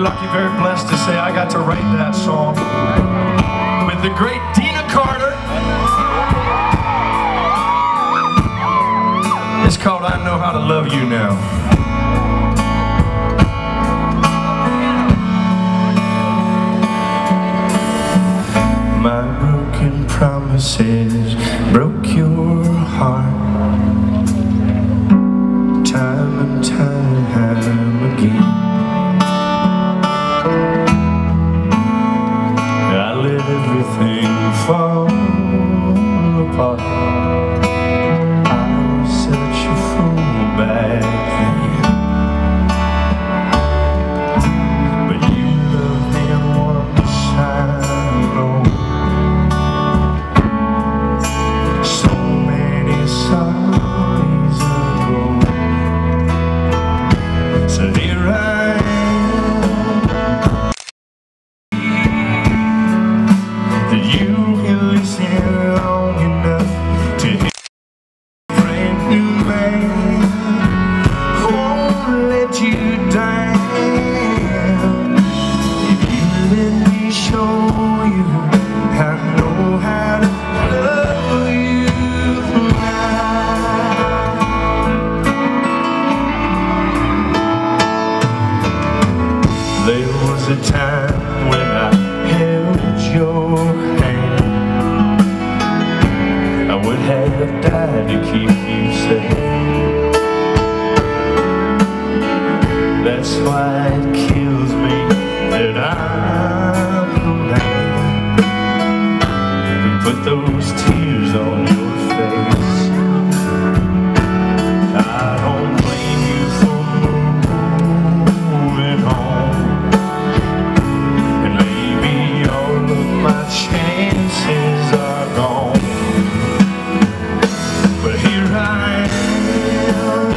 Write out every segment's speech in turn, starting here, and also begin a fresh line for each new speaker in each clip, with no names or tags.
lucky, very blessed to say I got to write that song with the great Deana Carter. It's called I Know How to Love You Now. My broken promises broke your heart time and time again. I let everything fall apart. I was such a fool back then, but you loved me once, I know. So many sorries ago. So here I am, that you can listen long enough to hear a brand new man won't let you down. If you let me show you, I know how to love you now. There was a time when I held your hand. I would have died to keep you safe. That's why it kills me that I'm the man who put those tears on your face. I don't blame you for moving on, and maybe all of my chances are gone. But here I am,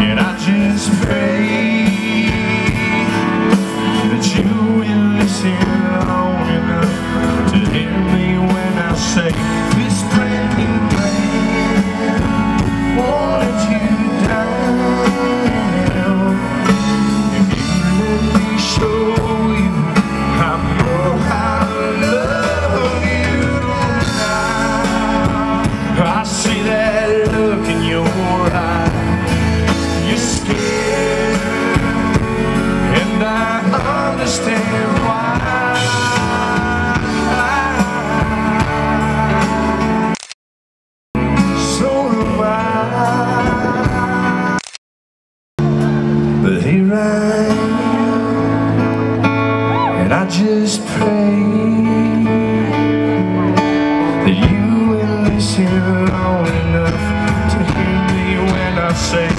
and I just pray that you will listen long enough to hear me when I say this brand new man won't let you down. If you let me show you, I know how to love you now. I see that look in your eye. You're scared, and I understand why. So am I. But here I am, and I just pray that you will listen long enough to hear me when I say